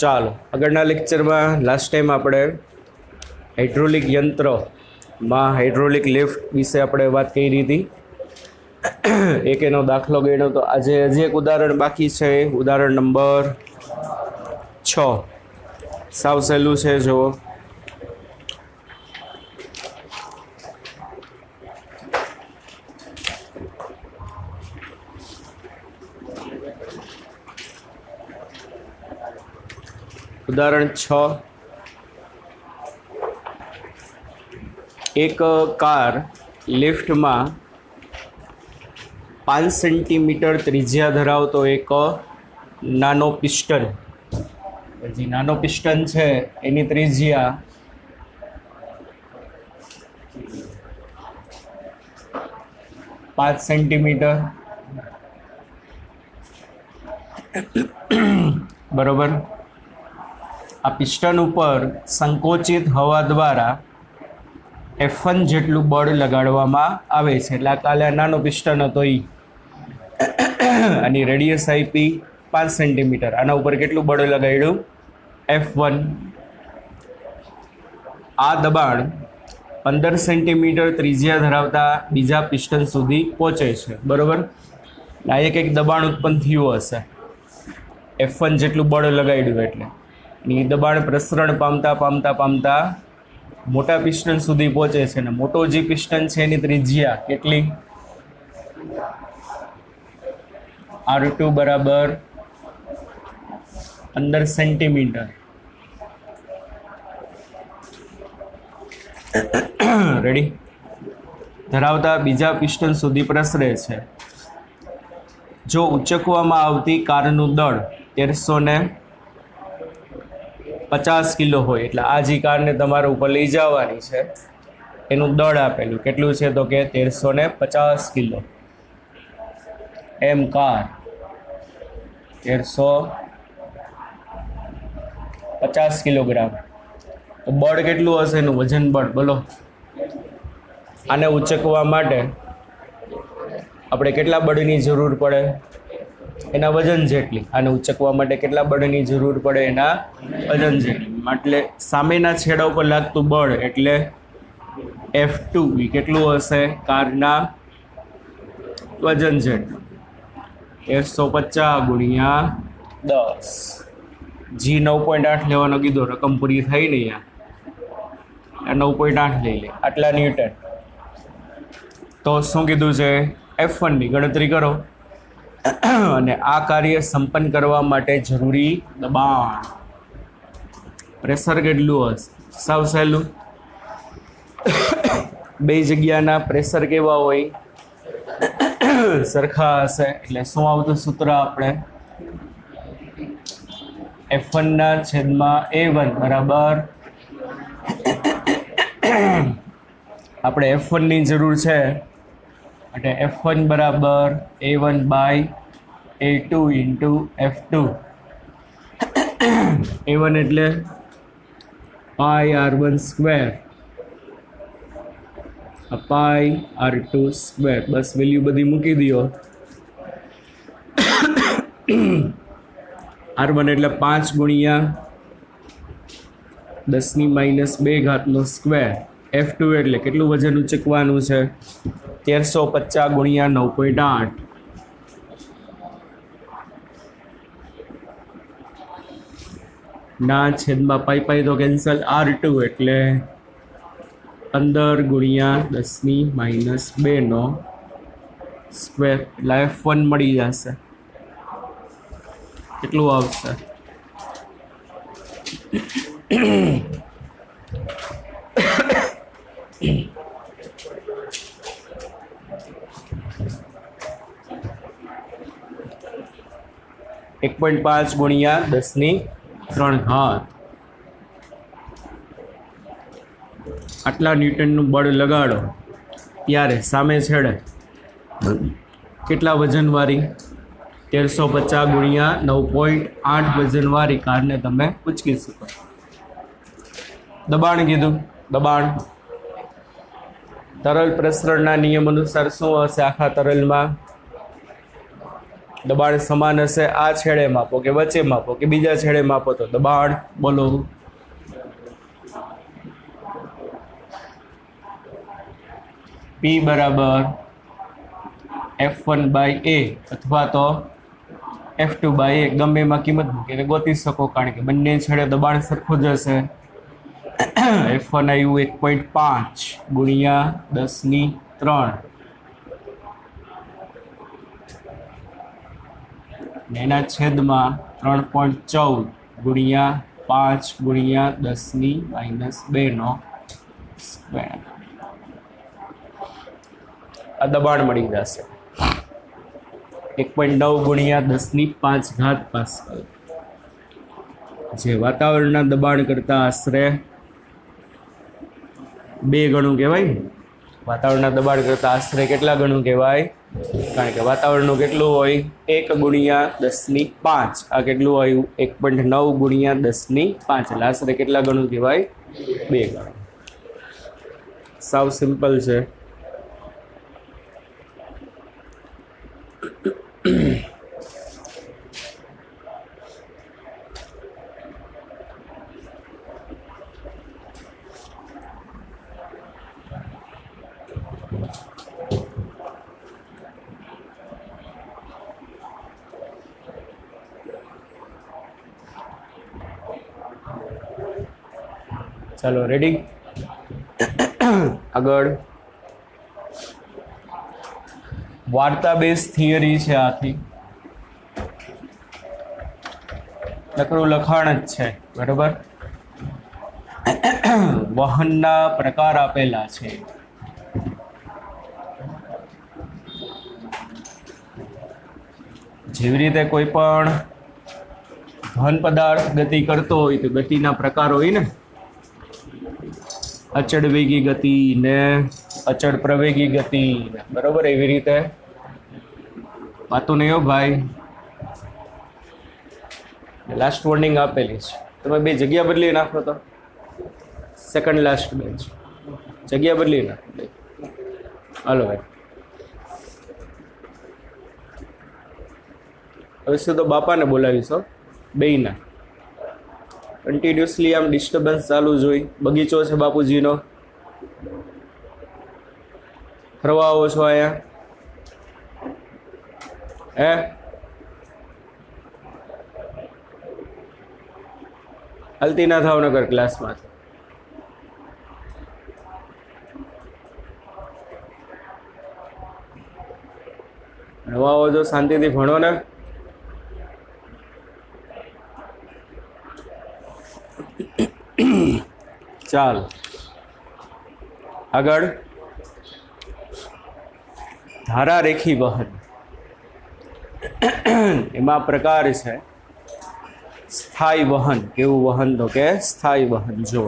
ચાલો આગળના લેક્ચરમાં લાસ્ટ ટાઈમ આપણે હાઇડ્રોલિક યંત્રમાં હાઇડ્રોલિક લિફ્ટ વિશે આપણે વાત કરી હતી. એક એનો દાખલો ગણ્યો તો આજે હજી એક ઉદાહરણ બાકી છે. ઉદાહરણ નંબર 6 સાવ સહેલું છે. જુઓ, ઉદાહરણ 6. એક કાર લિફ્ટમાં 5 સેન્ટીમીટર ત્રિજ્યા ધરાવતો એક નાનો પિસ્ટન, જે નાનો પિસ્ટન છે એની ત્રિજ્યા 5 સેન્ટીમીટર, બરોબર. આ પિસ્ટન ઉપર સંકોચિત હવા દ્વારા F1 જેટલું બળ લગાડવામાં આવે છે. એટલે આ કાલે નાનો પિસ્ટન હતો એ, આની રેડિયસ આપી 5 સેન્ટીમીટર, આના ઉપર કેટલું બળ લગાડ્યું? F1. આ દબાણ 15 સેન્ટીમીટર ત્રિજ્યા ધરાવતા બીજા પિસ્ટન સુધી પહોંચે છે, બરોબર. આ એક દબાણ ઉત્પન્ન થયું હશે, F1 જેટલું બળ લગાડ્યું એટલે. એ દબાણ પ્રસરણ પામતા પામતા પામતા મોટા પિસ્ટન સુધી પહોંચે છે. ને મોટો જે પિસ્ટન છે એની ત્રિજ્યા કેટલી? R2 બરાબર 15 સેન્ટીમીટર. રેડી? ધરાવતા બીજા પિસ્ટન સુધી પ્રસરે છે. જો ઉંચકવામાં આવતી કારનું દળ 1350 કિલો હોય, એટલે આ જે કારને તમારા ઉપર લઈ જવાની છે એનું દળ આપેલું કેટલું છે તો કે 1350 કિલો. એમ કાર 1350 કિલોગ્રામ. તો બળ કેટલું હશે એનું વજન બળ બોલો. આને ઉંચકવા માટે આપણે કેટલા બળની જરૂર પડે? એના વજન જેટલી. આને ઉંચકવા માટે કેટલા બળની જરૂર પડે? એના વજન જેટલી. એટલે સામેના છેડા ઉપર લાગતું બળ એટલે F2 એ કેટલું હશે? કારના વજન જેટલું. 150 ગુણ્યા 10. જી 9.8 લેવાનો કીધો, રકમ પૂરી થઈ નહીં. આ 9.8 લઈ લે, આટલા ન્યૂટન. તો શું કીધું છે? F1 ની ગણતરી કરો. અને આ કાર્ય સંપન્ન કરવા માટે જરૂરી દબાણ પ્રેશર કેટલું હશે? સાવ સહેલું. બે જગ્યાના પ્રેશર કેવા હોય? સરખા હશે. એટલે શું આવતું સૂત્ર? આપણે F1 ના છેદમાં A1 બરાબર, આપણે F1 ની જરૂર છે એટલે F1 બરાબર A1 by A2 into F2. A1 એટલે પાઈ R1 સ્ક્વેર, પાઈ R2 સ્ક્વેર. બસ વેલ્યુ બધી મૂકી દો. R1 એટલે 5 ગુણ્યા 10⁻² નો સ્ક્વેર. F2 એટલે કેટલું વજન ઉંચકવાનું છે? 1350 ગુણ્યા 9.8. ના છેદમાં પાઈ તો કેન્સલ. R2 એટલે 15 ગુણ્યા 10⁻² નો સ્ક્વેર. એટલે F1 મળી જશે. કેટલું આવશે? 1.5 ગુણ્યા 10⁻³ આટલા ન્યૂટનનું બળ લગાડો ત્યારે સામે છેડે કેટલા વજનવાળી? 1350 ગુણ્યા 9.8 વજનવાળી કારને તમે ઉંચકી શકો. દબાણ કીધું. દબાણ તરલ પ્રસરણના નિયમ અનુસાર શું હશે? આખા તરલમાં દબાણ સમાન હશે, આ છેડે માપો કે વચ્ચે માપો કે બીજા છેડે માપો તો દબાણ બોલો. P બરાબર F1/A અથવા તો F2/A, ગમે એમાં કિંમત મૂકીને ગોતી શકો, કારણ કે બંને છેડે દબાણ સરખું જ હશે. F1 આવ્યું 1.5 ગુણ્યા 10^3 એના છેદમાં 3.14 ગુણ્યા 5 ગુણ્યા 10^-2 નો સ્ક્વેર. આ દબાણ મળી જશે 1.9 ગુણ્યા 10^5 પાસ્કલ, જે વાતાવરણના દબાણ કરતાં આશરે 2 ગણું કહેવાય. વાતાવરણના દબાણ કરતાં આશરે કેટલા ગણું કહેવાય? કારણ કે વાતાવરણનું કેટલું હોય? 1 ગુણ્યા 10^5. આ કેટલું આવ્યું? 1.9 ગુણ્યા 10^5, એટલે આશરે કેટલા ગણું કહેવાય? 2 ગણું. સાવ સિમ્પલ છે. ચાલો રેડી. આગળ વાર્તા બેઝ થિયરી છે. આથી નકરું લખાણ જ છે, બરાબર. વહનના પ્રકાર આપેલા છે. જેવી રીતે કોઈ પણ ઘન પદાર્થ ગતિ કરતો હોય તો ગતિના પ્રકાર હોય ને, અચળ વેગી ગતિ ને અચળ પ્રવેગી ગતિ, બરોબર. એવી રીતે વાતો નહીં હો ભાઈ. લાસ્ટ વોર્નિંગ આપેલી છે, તમે બે જગ્યા બદલી નાખો તો સેકન્ડ લાસ્ટ બેન્ચ જગ્યા બદલી નાખો. હાલો ભાઈ, હવે શું તો બાપાને બોલાવીશો બેયના. કન્ટિન્યુઅસલી આમ ડિસ્ટર્બન્સ ચાલુ જ હોય. બગીચો છે બાપુજીનો, ફરવા આવો છો અહીંયા હે? હાલતી ના થાવ નગર ક્લાસમાં. ભણવા આવો છો, શાંતિથી ભણો ને. ચાલ આગળ. ધારા રેખી વહન, એમાં પ્રકાર છે સ્થાયી વહન. કેવું વહન? તો કે સ્થાયી વહન. જો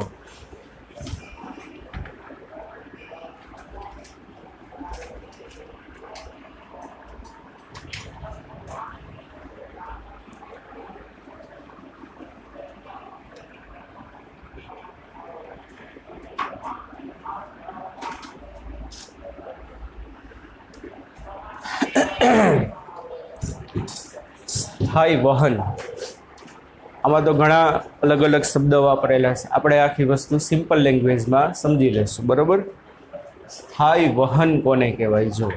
સ્થાયી વહન, આમાં તો ઘણા અલગ અલગ શબ્દો વાપરેલા છે. આપણે આખી વસ્તુ સિમ્પલ લેંગ્વેજમાં સમજી લઈશું, બરોબર. સ્થાયી વહન કોને કહેવાય? જો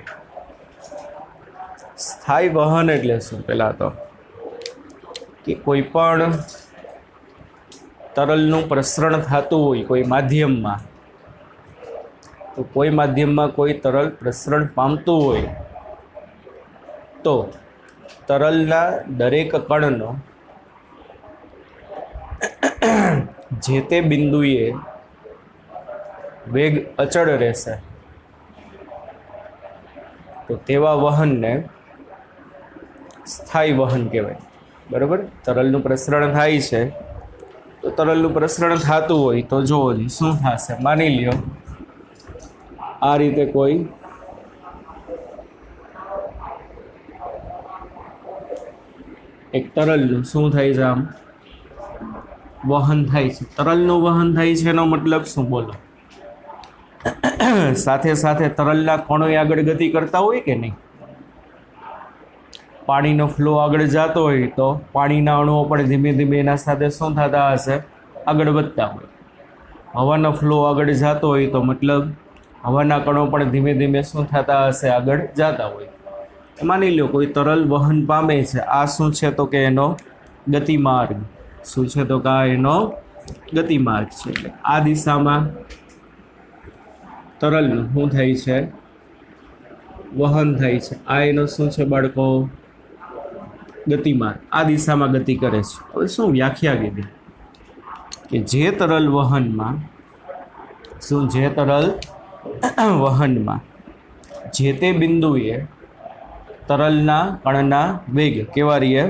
સ્થાયી વહન એટલે શું? પહેલાં તો કે કોઈ પણ તરલનું પ્રસરણ થતું હોય કોઈ માધ્યમમાં, તો કોઈ માધ્યમમાં કોઈ તરલ પ્રસરણ પામતું હોય તો તરલના દરેક કણનો જે તે બિંદુએ વેગ અચળ રહેશે, તો તેવા વહનને સ્થાયી વહન કહેવાય, બરાબર. તરલનું પ્રસરણ થાય છે, તો તરલનું પ્રસરણ થતું હોય તો જુઓ શું થશે. માની લ્યો આ રીતે કોઈ એક તરલનું શું થાય છે? આમ વહન થાય છે. તરલનું વહન થાય છે એનો મતલબ શું? બોલો. સાથે સાથે તરલના કણો આગળ ગતિ કરતા હોય કે નહીં? પાણીનો ફ્લો આગળ જતો હોય તો પાણીના અણુઓ પણ ધીમે ધીમે એના સાથે શું થતા હશે, આગળ વધતા હોય. હવાનો ફ્લો આગળ જતો હોય તો મતલબ હવાના કણો પણ ધીમે ધીમે શું થતા હશે, આગળ જતા હોય. માની લો કોઈ તરલ વહન પામે છે, આ શું છે તો કે એનો ગતિમાર્ગ. શું છે તો કે એનો ગતિમાર્ગ છે. એટલે આ દિશામાં તરલનું શું થાય છે, વહન થાય છે. આ એનો શું છે બાળકો, ગતિમાર્ગ. આ દિશામાં ગતિ કરે છે. હવે શું વ્યાખ્યા કીધી કે જે તરલ વહનમાં શું, જે તરલ વહનમાં જે તે બિંદુએ તરલના કણના વેગ કેવા રહીએ,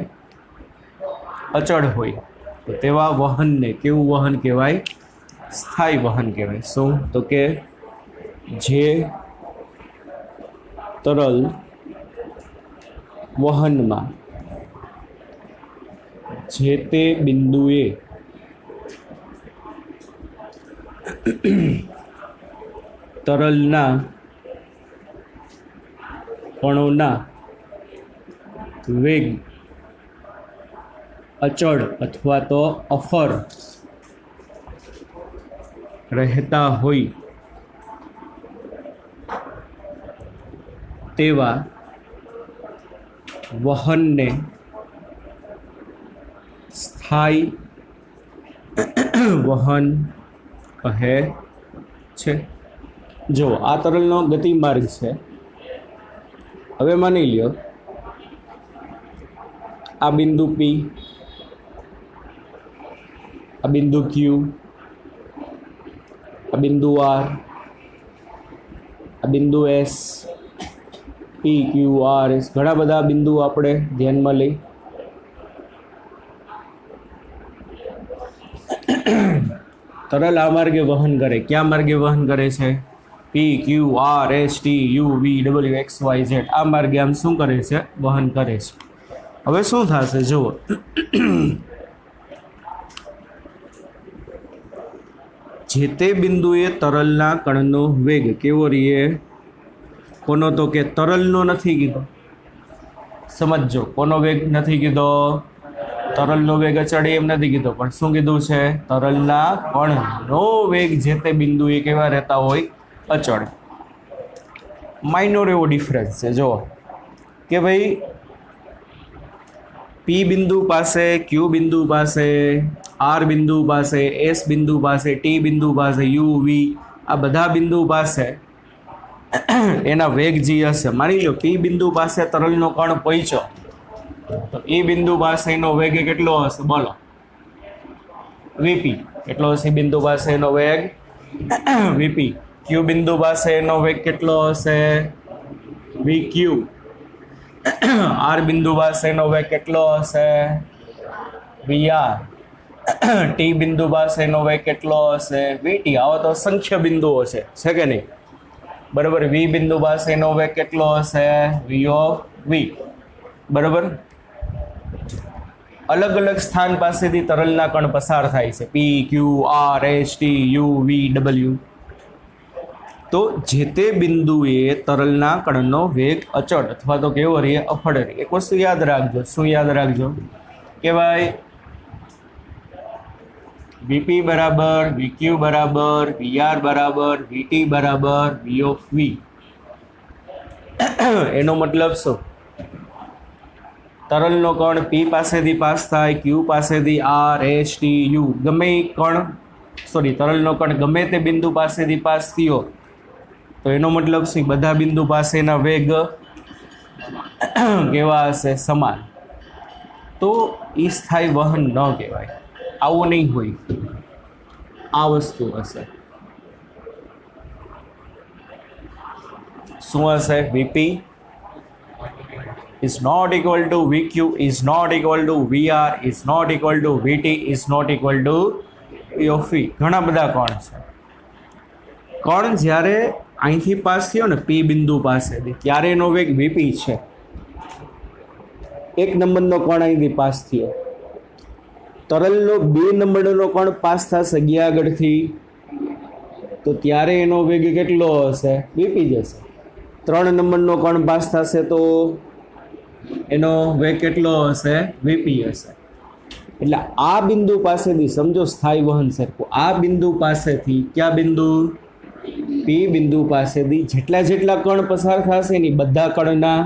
અચળ હોય, તો તેવા વહનને કેવું વહન કહેવાય, સ્થાયી વહન કહેવાય. શું તો કે જે તરલ વહનમાં જે તે બિંદુએ તરલના કણોના વેગ અચળ અથવા તો અફર રહેતા હોય તેવા વહનને સ્થાયી વહન કહે છે. જો આ તરલનો ગતિમાર્ગ છે. હવે માની લ્યો આ બિંદુ પી, આ બિંદુ ક્યુ, આ બિંદુ આર, આ બિંદુ એસ, પી ક્યુ આર એસ, ઘણા બધા બિંદુ આપણે ધ્યાનમાં લઈ. તરલ આ માર્ગે વહન કરે. ક્યાં માર્ગે વહન કરે છે? P Q R S T U V W X Y Z. આ માર્ગે આમ શું કરે છે? વહન કરે છે. હવે શું થશે જુઓ, જે તે બિંદુએ તરલના કણનો વેગ કેવો રહીએ, કોનો તો કે તરલનો નથી કીધો, સમજો કોનો વેગ નથી કીધો, તરલનો વેગ અચળ એમ નથી કીધો, પણ શું કીધું છે? તરલના કણનો વેગ જે તે બિંદુએ કેવા રહેતા હોય, અચળ. માઇનોર એવો ડિફરન્સ છે. જો કે ભાઈ પી બિંદુ પાસે, ક્યુ બિંદુ પાસે, આર બિંદુ પાસે, એસ બિંદુ પાસે, ટી બિંદુ પાસે, યુ વી, આ બધા બિંદુ પાસે એના વેગ જે હશે, માની લો પી બિંદુ પાસે તરલનો કણ પહોંચ્યો તો એ બિંદુ પાસે એનો વેગ કેટલો હશે બોલો, વીપી. કેટલો હશે બિંદુ પાસે એનો વેગ? વીપી. ક્યુ બિંદુ પાસે એનો વેગ કેટલો હશે? વી ક્યુ. આર બિંદુ પાસે એનો વેગ કેટલો હશે? We are. ટી બિંદુ પાસે એનો વેગ કેટલો હશે? V T. આવો તો સંખ્ય બિંદુઓ છે કે નહીં? બરાબર. વી બિંદુ પાસે એનો વેગ કેટલો હશે? વી ઓફ વી. બરાબર. અલગ અલગ સ્થાન પાસેથી તરલના કણ પસાર થાય છે, P Q R S T U V W. તો જે તે બિંદુએ તરલના કણનો વેગ અચળ અથવા તો કેવો રહે, અફળ રહે. એક વસ્તુ યાદ રાખજો. શું યાદ રાખજો? કે ભાઈ વીપી બરાબર, વીક્યુ બરાબર, વીઆર બરાબર, વીટી બરાબર, વી ઓફ વી. એનો મતલબ શું? તરલનો કણ પી પાસેથી પાસ થાય, ક્યુ પાસેથી આર એસ ટી યુ, ગમે તરલનો કણ ગમે તે બિંદુ પાસેથી પાસ થયો તો એનો મતલબ શું? બધા બિંદુ પાસેના વેગ કેવા હશે? સમાન. તો એ સ્થાયી વહન ન કહેવાય. આવું નહીં હોય. આ વસ્તુ હશે. શું હશે? VP is not equal to VQ is not equal to VR is not equal to VT is not equal to P of V. ઘણા બધા કણ છે. કણ જ્યારે અહીંથી પાસ થયો ને પી બિંદુ પાસેથી, ત્યારે એનો વેગ વીપી છે. એક નંબરનો કણ અહીંથી પાસ થયો, તરલનો 2 નંબરનો કણ પાસ થશે ગયા આગળથી, તો ત્યારે એનો વેગ કેટલો હશે? વીપી જશે. 3 નંબરનો કણ પાસ થશે તો એનો વેગ કેટલો હશે? વીપી હશે. એટલે આ બિંદુ પાસેથી સમજો સ્થાયી વહન સરખું, આ બિંદુ પાસેથી કયા બિંદુ? પી બિંદુ પાસેથી જેટલા જેટલા કણ પસાર થશે ને બધા કણના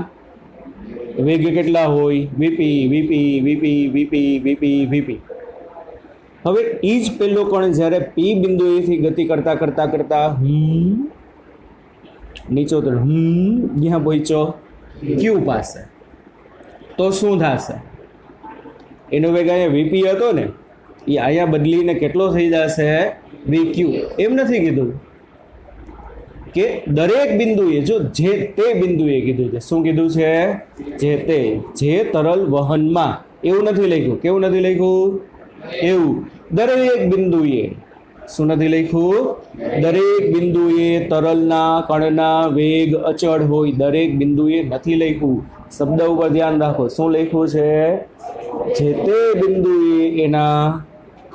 વેગ કેટલા હોય? VP VP VP VP VP VP. હવે એ જ પેલો કણ જ્યારે પી બિંદુએથી ગતિ કરતા કરતા કરતા નીચો તો જ્યાં પહોંચ્યો ક્યુ પાસે, તો શું થશે? એનો વેગ અહીંયા વીપી હતો ને, એ અહીંયા બદલીને કેટલો થઈ જશે? વી ક્યુ. એમ નથી કીધું કે દરેક બિંદુએ, જો જે તે બિંદુએ કીધું છે. શું કીધું છે? જે તે, જે તરલ વહનમાં. એવું નથી લખ્યું. કેવું નથી લખ્યું? એવું. દરેક બિંદુએ. શું નથી લખ્યું? દરેક બિંદુએ તરલના કણના વેગ અચળ હોય. દરેક બિંદુએ નથી લખ્યું. શબ્દ ઉપર ધ્યાન રાખો. શું લખ્યું છે? જે તે બિંદુએ એના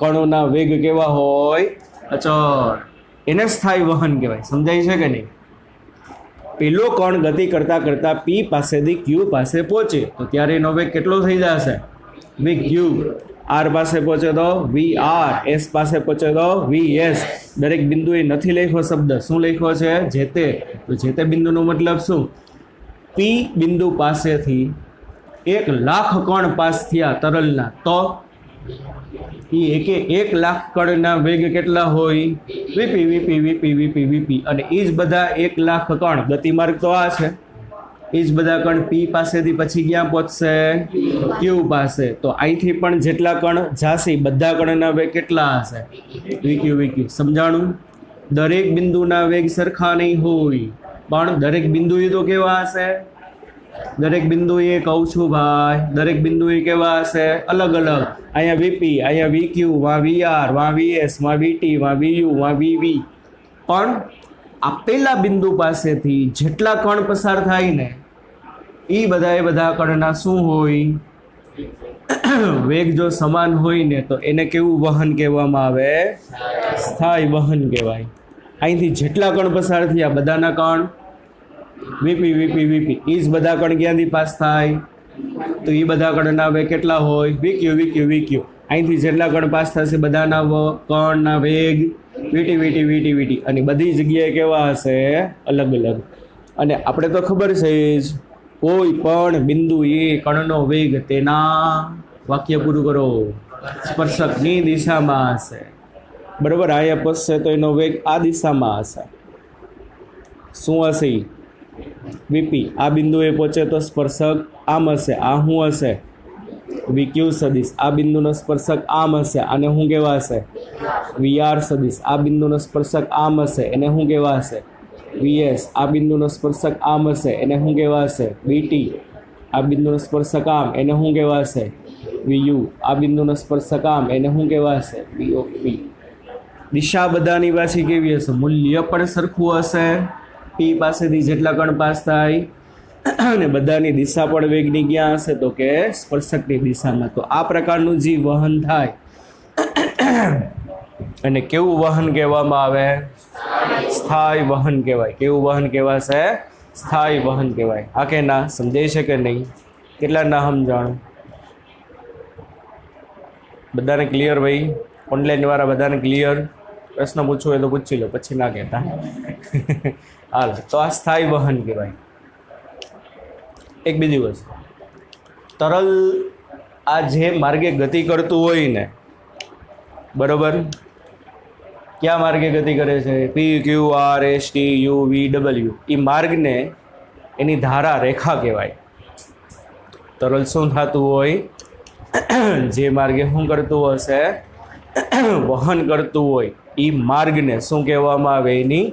કણોના વેગ કેવા હોય? અચળ. એને સ્થાયી વહન કહેવાય. સમજાય છે કે નહીં? પેલો કણ ગતિ કરતા કરતા પી પાસેથી ક્યુ પાસે પહોંચે તો ત્યારે એનો વેગ કેટલો થઈ જશે? વી ક્યુ. આર પાસે પહોંચે તો વી આર, એસ પાસે પહોંચે તો વી એસ. દરેક બિંદુએ નથી લખ્યો શબ્દ. શું લખ્યો છે? જે તે. તો જે તે બિંદુનો મતલબ શું? પી બિંદુ પાસેથી 1,00,000 કણ પાસ થયા તરલના, તો એ 1,00,000 કણના વેગ કેટલા હોય? VP VP VP VP VP. અને એ જ બધા 1,00,000 કણ, ગતિમાર્ગ તો આ છે, એ જ બધા કણ પી પાસેથી પછી ક્યાં પહોંચશે? ક્યુ પાસે. તો અહીંથી પણ જેટલા કણ જાશે બધા કણના વેગ કેટલા હશે? વીક્યુ વીક્યુ. સમજાણું? દરેક બિંદુના વેગ સરખા નહીં હોય, પણ દરેક બિંદુએ તો કેવા હશે? દરેક બિંદુએ કહું છું ભાઈ, દરેક બિંદુએ કેવા હશે? અલગ અલગ. અહીંયા વીપી, અહીંયા વીક્યુ, વાં વીઆર, વાં વીએસ, વાં વીટી, વાં વીયુ, વાં વીવી. પણ આપેલા બિંદુ પાસેથી જેટલા કણ પસાર થાય ને એ બધા કણના શું હોય? વેગ જો સમાન હોય ને તો એને કેવું વહન કહેવામાં આવે? સ્થાયી વહન કહેવાય. અહીંથી જેટલા કણ પસાર થયા બધાના કણ વીપી વીપી વીપી. એ જ બધા કણ ક્યાંથી પાસ થાય? તો એ બધા કણના વેગ કેટલા હોય? વીક્યુ વીક્યુ વીક્યુ. અહીંથી જેટલા કણ પાસ થશે બધાના કણના વેગ વીટી વીટી વીટી વીટી. અને બધી જગ્યાએ કેવા હશે? અલગ અલગ. અને આપણે તો ખબર છે જ, કોઈ પણ બિંદુ એ કણનો વેગ તેના, વાક્ય પૂરું કરો, સ્પર્શકની દિશામાં હશે. બરાબર? અહીંયા પહોંચશે તો એનો વેગ આ દિશામાં હશે. શું હશે? વીપી. આ બિંદુએ પહોંચે તો સ્પર્શક આમ હશે. આ શું હશે? વીક્યુ સદિશ. આ બિંદુનો સ્પર્શક આમ હશે. આને શું કહેવા હશે? વીઆર સદિશ. આ બિંદુનો સ્પર્શક આમ હશે. એને શું કહેવા હશે? વીએસ. આ બિંદુનો સ્પર્શક આમ હશે. એને શું કહેવા હશે? વીટી. આ બિંદુનો સ્પર્શક આમ, એને શું કહેવા હશે? વીયુ. આ બિંદુનો સ્પર્શક આમ, એને શું કહેવા હશે? વીઓપી. દિશા બધાની પાછી કેવી હશે? મૂલ્ય પણ સરખું હશે. પી પાસેથી જેટલા કણ પાસ થાય અને બધાની દિશા પણ વેગની ક્યાં હશે? તો કે સ્પર્શકની દિશામાં. તો આ પ્રકારનું જે વહન થાય અને કેવું વહન કહેવામાં આવે? સ્થાયી વહન કહેવાય. કેવું વહન કહેવાશે? સ્થાયી વહન કહેવાય. હા કે ના? સમજાય છે કે નહીં? કેટલા ના સમજાણું? બધાને ક્લિયર ભાઈ? ઓનલાઈન વાળા બધાને ક્લિયર? પ્રશ્ન પૂછવો હોય તો પૂછી લો, પછી ના કહેતા. હાલ, તો આ સ્થાયી વહન કહેવાય. એક બીજી વસ્તુ, તરલ આ જે માર્ગે ગતિ કરતું હોય ને, બરોબર, કયા માર્ગે ગતિ કરે છે? P Q R S T U V W. એ માર્ગને એની ધારા રેખા કહેવાય. તરલ શું થતું હોય? જે માર્ગે શું કરતું હશે? વહન કરતું હોય એ માર્ગને શું કહેવામાં આવે? એની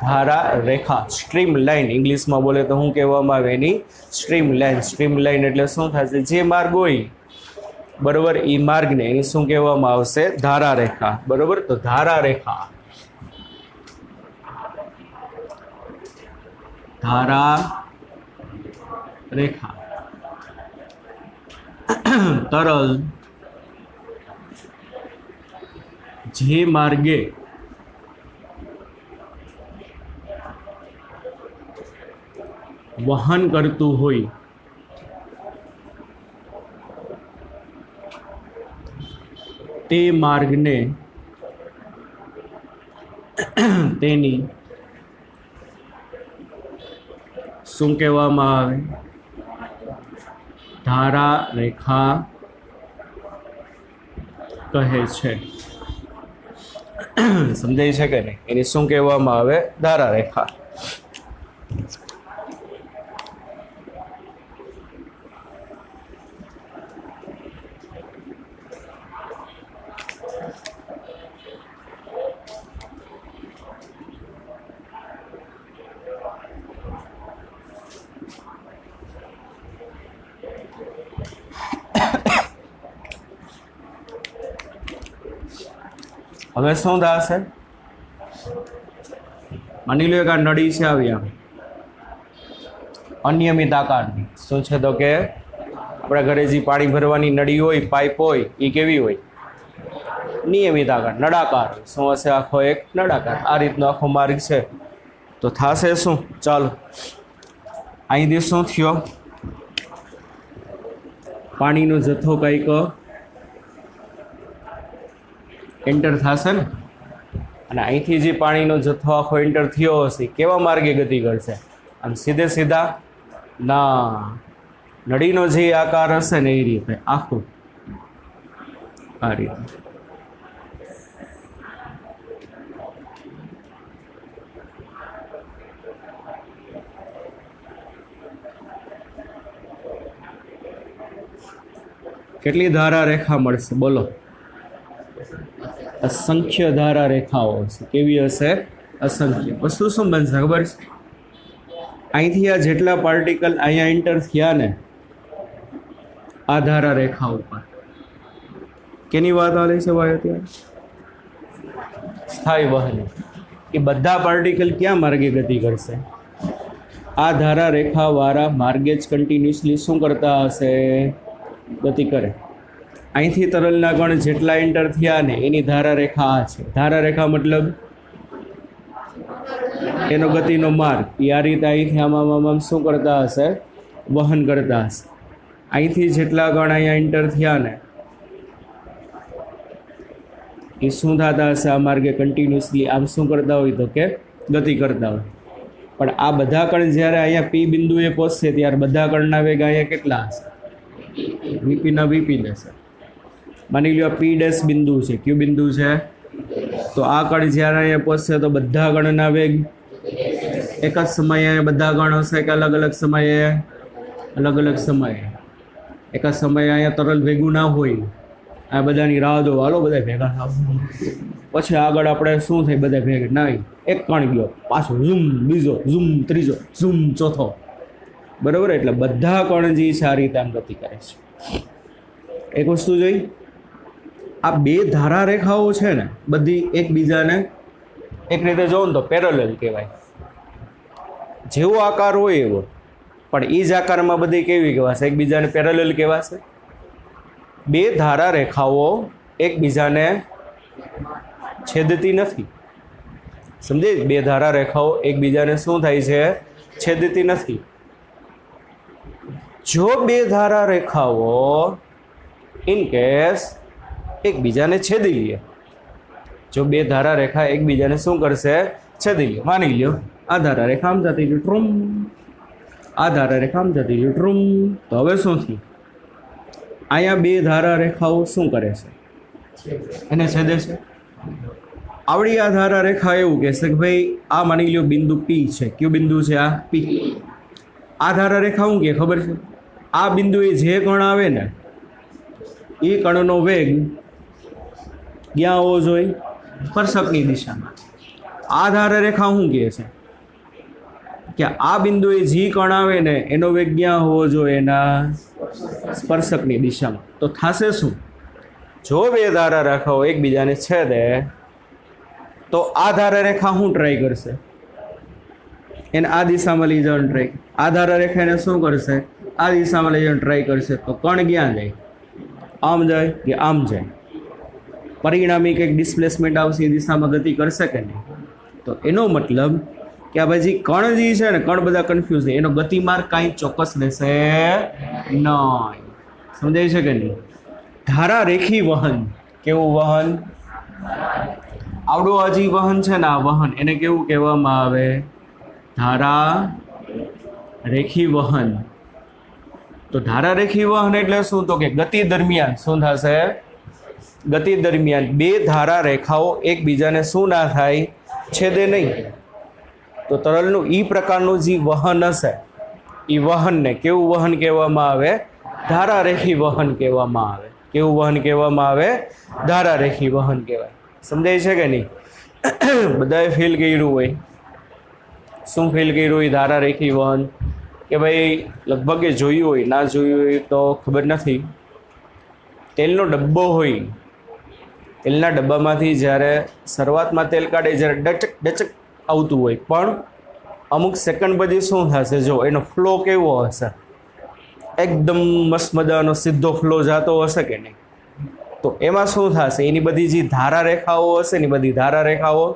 ધારા રેખા, સ્ટ્રીમ લાઇન. ઇંગ્લિશમાં બોલે તો શું કહેવામાં આવે? Any stream line. Stream line એટલે શું થશે? જે માર્ગ હોય, બરોબર, એ માર્ગને એની શું કહેવામાં આવશે? ધારા રેખા. બરોબર? તો ધારા રેખા, ધારા રેખા તરલ જે માર્ગે વહન કરતું હોય તે માર્ગને તેની શું કહેવામાં આવે? ધારા રેખા કહે છે. સમજાય છે કે નહીં? એની શું કહેવામાં આવે? ધારા રેખા. હવે શું થશે? માની લો કે આ નળી છે આવી આમ અનિયમિત આકારની. શું છે તો કે આપણા ઘરે જે પાણી ભરવાની નળી હોય, પાઇપ હોય, એ કેવી હોય? નિયમિત આકાર, નળાકાર. શું હશે? આખો એક નળાકાર. આ રીતનો આખો માર્ગ છે. તો થશે શું? ચાલો અહીંથી શું થયો? પાણીનો જથ્થો કંઈક એન્ટર થશે ને, અને અહીંથી જે પાણીનો જથ્થો આખો એન્ટર થયો હશે કેવા માર્ગે ગતિ કરશે? આમ સીધે સીધા? ના, નળીનો જે આકાર હશે ને એ રીતે આખું આ રીતે. કેટલી ધારા રેખા મળશે? બોલો. અસંખ્ય ધારા રેખાઓ હશે. કેવી હશે? અસંખ્ય. વસ્તુ શું બનશે ખબર છે? અહીંથી આ જેટલા પાર્ટિકલ અહીંયા એન્ટર થયા ને આ ધારા રેખા ઉપર, કેની વાત આવે છે ભાઈ અત્યારે? સ્થાયી વહન. એ બધા પાર્ટિકલ ક્યાં માર્ગે ગતિ કરશે? આ ધારા રેખા વાળા માર્ગે જ કન્ટિન્યુઅસલી શું કરતા હશે? ગતિ કરે. અહીંથી તરલના કણ જેટલા એન્ટર થયા ને એની ધારા રેખા આ છે. ધારા રેખા મતલબ એનો ગતિનો માર્ગ. એ આ રીતે અહીંથી આમ શું કરતા હશે? વહન કરતા હશે. અહીંથી જેટલા કણ અહીંયા એન્ટર થયા ને એ શું થતા હશે? આ માર્ગે કન્ટિન્યુઅસલી આમ શું કરતા હોય તો કે ગતિ કરતા હોય. પણ આ બધા કણ જ્યારે અહીંયા પી બિંદુએ પહોંચશે ત્યારે બધા કણના વેગ અહીંયા કેટલા હશે? વીપીના વીપી લેશે. માની લો પી ડેશ બિંદુ છે. કયું બિંદુ છે? તો આ કણ જ્યારે અહીંયા પહોંચશે તો બધા કણના વેગ એક જ સમયે, બધા કણ હશે કે અલગ અલગ સમયે? અલગ અલગ સમયે. એક જ સમયે અહીંયા તરલ ભેગું ના હોય. આ બધાની રાહ જો, હાલો બધા ભેગા થાવ. પછી આગળ આપણે શું થાય? બધા ભેગા નહીં. એક કણ ગયો, પાછો ઝૂમ બીજો, ઝૂમ ત્રીજો, ઝૂમ ચોથો. બરાબર? એટલે બધા કણ જે છે આ રીતે આમ ગતિ કરે છે. એક વસ્તુ જોઈ, આ બે ધારા રેખાઓ છે ને બધી એકબીજાને એક રીતે જોવો ને તો પેરેલલ કહેવાય. જેવો આકાર હોય એવો, પણ એ જ આકારમાં બધી કેવી કહેવાશે? એકબીજાને પેરેલલ કહેવાશે. બે ધારા રેખાઓ એકબીજાને છેદતી નથી. સમજે? બે ધારા રેખાઓ એકબીજાને શું થાય છે? છેદતી નથી. જો બે ધારા રેખાઓ ઇન કેસ એકબીજાને છેદી લે, જો બે ધારા રેખા એકબીજાને શું કરશે? છેદી લે. માની લ્યો આ ધારા રેખા આમ જતી રહ્યું ટ્રુમ, આ ધારા રેખા આમ જતી રહ્યું ટ્રુમ. તો હવે શું થયું? અહીંયા બે ધારા રેખાઓ શું કરે છે? એને છેદે છે. આવડી આ ધારા રેખા એવું કહેશે કે ભાઈ આ માની લ્યો બિંદુ પી છે. કયું બિંદુ છે? આ પી. આ ધારા રેખા શું કે ખબર છે? આ બિંદુએ જે કણ આવે ને એ કણનો વેગ ક્યાં હોવો જોઈએ? સ્પર્શકની દિશામાં. આ ધારા રેખા શું કહે છે? કે આ બિંદુએ જે કણ આવે ને એનો વેગ ક્યાં હોવો જોઈએ? એના સ્પર્શકની દિશામાં. તો થશે શું? જો બે ધારા રેખાઓ એકબીજાને છેદે તો આ ધારા રેખા શું ટ્રાય કરશે? એને આ દિશામાં લઈ જવાનું ટ્રાય. આ ધારા રેખા એને શું કરશે? આ દિશામાં લઈ જવાનું ટ્રાય કરશે. તો કણ ક્યાં જાય? આમ જાય કે આમ જાય? પરિણામી કંઈક ડિસ્પ્લેસમેન્ટ આવશે, એ દિશામાં ગતિ કરશે કે નહીં? તો એનો મતલબ કે આ ભાઈ કણ જે છે ને, કણ બધા કન્ફ્યુઝ છે. એનો ગતિમાર્ગ કાંઈ ચોક્કસ રહેશે નહીં. સમજાય છે કે નહીં? ધારા રેખી વહન કેવું વહન? આવડું હજી વહન છે ને, આ વહન એને કેવું કહેવામાં આવે? ધારા રેખી વહન. તો ધારા રેખી વહન એટલે શું? તો કે ગતિ દરમિયાન શું થશે? ગતિ દરમિયાન બે ધારા રેખાઓ એકબીજાને શું ના થાય? છેદે નહીં. તો તરલનું ઈ પ્રકારનું જે વહન હશે એ વહનને કેવું વહન કહેવામાં આવે? ધારા રેખી વહન કહેવામાં આવે. કેવું વહન કહેવામાં આવે? ધારા રેખી વહન કહેવાય. સમજાય છે કે નહીં? બધાએ ફીલ કર્યું હોય. શું ફીલ કર્યું હોય? ધારા રેખી વહન કે ભાઈ લગભગ એ જોયું હોય, ના જોયું હોય તો ખબર નથી. તેલનો ડબ્બો હોય, તેલના ડબ્બામાંથી જ્યારે શરૂઆતમાં તેલ કાઢે જ્યારે ડચક ડચક આવતું હોય, પણ અમુક સેકન્ડ પછી શું થશે? જો એનો ફ્લો કેવો હશે? એકદમ મસ્ત મજાનો સીધો ફ્લો જતો હશે કે નહીં? તો એમાં શું થશે? એની બધી જે ધારા રેખાઓ હશે ને, બધી ધારા રેખાઓ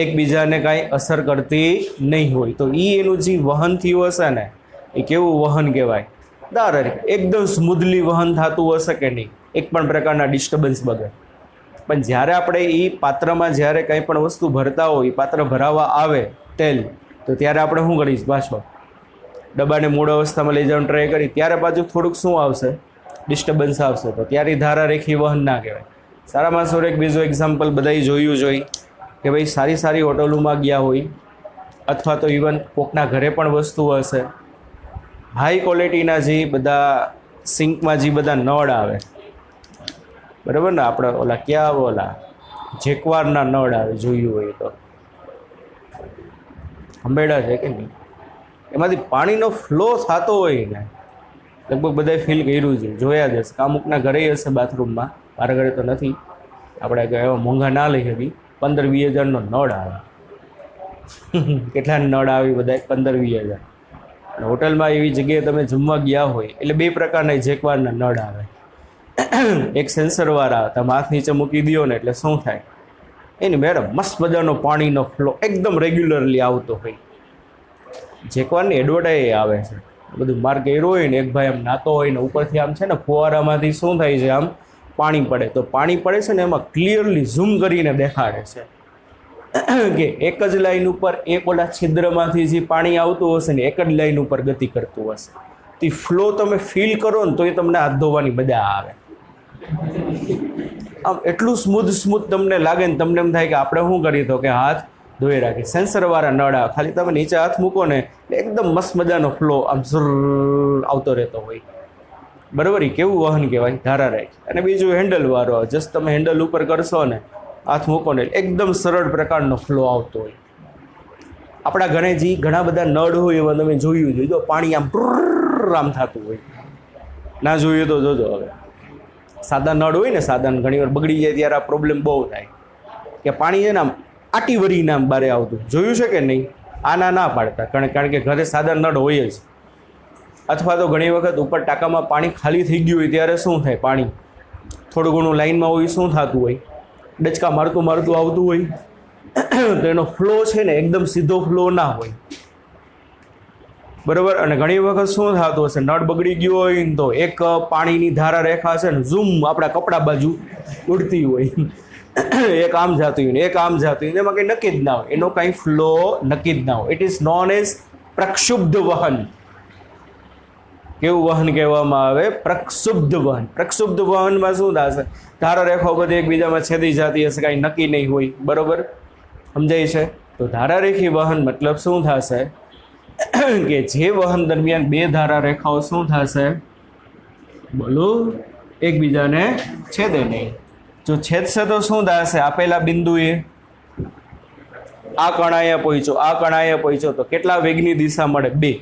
એકબીજાને કાંઈ અસર કરતી નહીં હોય. તો એનું જે વહન થયું હશે ને, એ કેવું વહન કહેવાય? ધારા રેખા. એકદમ સ્મૂધલી વહન થતું હશે કે નહીં? એક પણ પ્રકારના ડિસ્ટર્બન્સ વગર. પણ જ્યારે આપણે એ પાત્રમાં જ્યારે કંઈ પણ વસ્તુ ભરતા હોય, એ પાત્ર ભરાવા આવે તેલ, તો ત્યારે આપણે શું કરીશ? પાછો ડબ્બાને મૂળ અવસ્થામાં લઈ જવાનું ટ્રાય કરી, ત્યારે પાછું થોડુંક શું આવશે? ડિસ્ટર્બન્સ આવશે. તો ત્યારે ધારા રેખી વહન ના કહેવાય. સારામાં સારું એક બીજું એક્ઝામ્પલ બધાએ જોયું જોઈએ કે ભાઈ સારી સારી હોટલોમાં ગયા હોય, અથવા તો ઇવન કોકના ઘરે પણ વસ્તુ હશે, હાઈ ક્વોલિટીના જે બધા સિંકમાં જે બધા નળ આવે, બરાબર ને? આપણે ઓલા ક્યાં આવે? ઓલા જેકવારના નળ આવે, જોયું હોય તો હંભેડા છે કે નહીં? એમાંથી પાણીનો ફ્લો થતો હોય ને, લગભગ બધાએ ફીલ કર્યું છે, જોયા જ હશે. અમુકના ઘરે હશે બાથરૂમમાં, મારા ઘરે તો નથી. આપણે એવા મોંઘા ના લઈ શકી. 15-20 હજારનો નળ આવે. કેટલા નળ આવે બધા? 15-20 હજાર. અને હોટલમાં એવી જગ્યાએ તમે જમવા ગયા હોય એટલે બે પ્રકારના જેકવારના નળ આવે. એક સેન્સરવાળા, તમે હાથ નીચે મૂકી દો ને એટલે શું થાય? એની મેડમ મસ્ત મજાનો પાણીનો ફ્લો એકદમ રેગ્યુલરલી આવતો હોય. જેકવારની એડવર્ટાઈઝ આવે છે, બધું માર કર્યું હોય ને, એક ભાઈ આમ નાતો હોય ને, ઉપરથી આમ છે ને ફુવારામાંથી શું થાય છે? આમ પાણી પડે. તો પાણી પડે છે ને, એમાં ક્લિયરલી ઝૂમ કરીને દેખાડે છે કે એક જ લાઈન ઉપર એક ઓલા છિદ્રમાંથી જે પાણી આવતું હશે ને, એક જ લાઈન ઉપર ગતિ કરતું હશે. તે ફ્લો તમે ફીલ કરો ને તો એ તમને હાથ ધોવાની મજા આવે. આમ એટલું સ્મૂથ તમને લાગે ને, તમને એમ થાય કે આપણે શું કરીએ તો કે હાથ ધોઈ રાખીએ. સેન્સરવાળા નળ આવે, ખાલી તમે નીચે હાથ મૂકો ને એકદમ મસ્ત મજાનો ફ્લો આમ આવતો રહેતો હોય. બરાબર? એ કેવું વહન કહેવાય? ધારા રેખી. અને બીજું હેન્ડલવાળો, જસ્ટ તમે હેન્ડલ ઉપર કરશો ને, હાથ મૂકો ને એકદમ સરળ પ્રકારનો ફ્લો આવતો હોય. આપણા ઘરે જે ઘણા બધા નળ હોય એમાં તમે જોયું જોજો, પાણી આમ આમ થતું હોય. ના જોયું તો જોજો. હવે સાદા નળ હોય ને, સાદા ઘણી વાર બગડી જાય ત્યારે આ પ્રોબ્લેમ બહુ થાય કે પાણી છે ને આમ આટી વળીને આમ બારે આવતું. જોયું છે કે નહીં? આના ના પાડતા, કારણ કે ઘરે સાદા નળ હોય જ. અથવા તો ઘણી વખત ઉપર ટાંકામાં પાણી ખાલી થઈ ગયું હોય ત્યારે શું થાય? પાણી થોડું ઘણું લાઈનમાં હોય, શું થતું હોય? ડચકા મારતું મારતું આવતું હોય. તો એનો ફ્લો છે ને એકદમ સીધો ફ્લો ના હોય. બરાબર? અને ઘણી વખત શું થતું હશે? નળ બગડી ગયો હોય ને તો એક પાણીની ધારા રેખા છે ને, ઝૂમ આપણા કપડા બાજુ ઉડતી હોય. એક આમ જાતું હોય ને એક આમ જાતું હોય, એમાં કંઈ નક્કી જ ના હોય, એનો કાંઈ ફ્લો નક્કી જ ના હોય. ઇટ ઇઝ નોન એઝ પ્રક્ષુબ્ધ વહન. કેવું વહન કહેવામાં આવે? પ્રક્ષુબ્ધ વહન. પ્રક્ષુબ્ધ વહનમાં શું થશે? ધારા રેખાઓ બધી એકબીજામાં છેદી જતી હશે, કાંઈ નક્કી નહીં હોય. બરાબર? સમજાય છે? તો ધારારેખી વહન મતલબ શું થશે કે જે વહન દરમિયાન બે ધારા રેખાઓ શું થશે? બોલો, એકબીજાને છેદે નહીં. જો છેદશે તો શું થશે? આપેલા બિંદુએ આ કણાએ પહોંચ્યો, આ કણાએ પહોંચ્યો તો કેટલા વેગની દિશા મળે? 2.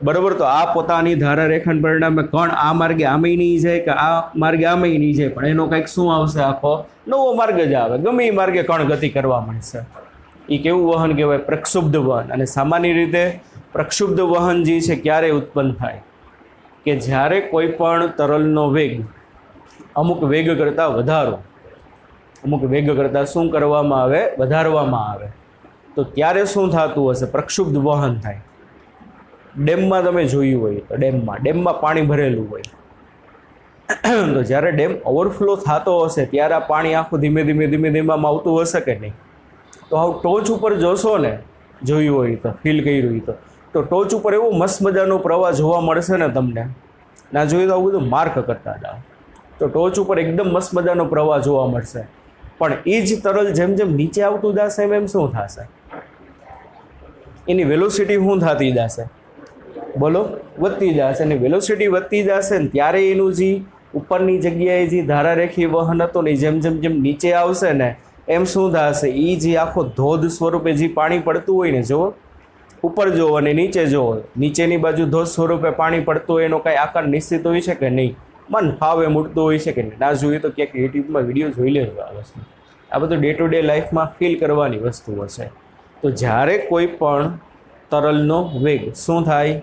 બરોબર? તો આ પોતાની ધારા રેખાના પરિણામે કણ આ માર્ગે આમે નહીં જાય કે આ માર્ગે આમે નહીં જાય, પણ એનો કંઈક શું આવશે? આખો નવો માર્ગ જ આવે. ગમે એ માર્ગે કણ ગતિ કરવા મળશે. એ કેવું વહન કહેવાય? પ્રક્ષુબ્ધ વહન. અને સામાન્ય રીતે પ્રક્ષુબ્ધ વહન જે છે ક્યારે ઉત્પન્ન થાય? કે જ્યારે કોઈ પણ તરલનો વેગ અમુક વેગ કરતાં વધારો, અમુક વેગ કરતાં શું કરવામાં આવે? વધારવામાં આવે. તો ત્યારે શું થતું હશે? પ્રક્ષુબ્ધ વહન થાય. ડેમમાં તમે જોયું હોય તો ડેમમાં પાણી ભરેલું હોય, તો જ્યારે ડેમ ઓવરફ્લો થતો હશે ત્યારે આ પાણી આખું ધીમે ધીમે ધીમે ધીમે આમ આવતું હશે કે નહીં? તો આવું ટોચ ઉપર જોશો ને, જોયું હોય તો, ફીલ કર્યું હોય તો ટોચ ઉપર એવો મસ્ત મજાનો પ્રવાહ જોવા મળશે ને તમને. ના જોયું તો આવું બધું માર્ક કરતા હતા. તો ટોચ ઉપર એકદમ મસ્ત મજાનો પ્રવાહ જોવા મળશે. પણ એ જ તરલ જેમ જેમ નીચે આવતું જશે એમ શું થશે? એની વેલોસિટી શું થતી જશે? બોલો, વધતી જશે. અને વેલોસિટી વધતી જશે ને ત્યારે એનું જે ઉપરની જગ્યાએ જે ધારારેખી વહન હતો ને જેમ જેમ જેમ નીચે આવશે ને એમ શું થશે? એ જે આખો ધોધ સ્વરૂપે જે પાણી પડતું હોય ને, જુઓ ઉપર જુઓ અને નીચે જુઓ, નીચેની બાજુ ધોધ સ્વરૂપે પાણી પડતું હોય એનો કાંઈ આકાર નિશ્ચિત હોય છે કે નહીં? મન ફાવે મૂડતું હોય છે કે નહીં? ના જોઈએ તો ક્યાંક યુટ્યુબમાં વિડીયો જોઈ લેજો આ વસ્તુ. આ બધું ડે ટુ ડે લાઈફમાં ફીલ કરવાની વસ્તુઓ છે. તો જ્યારે કોઈ પણ તરલનો વેગ શું થાય?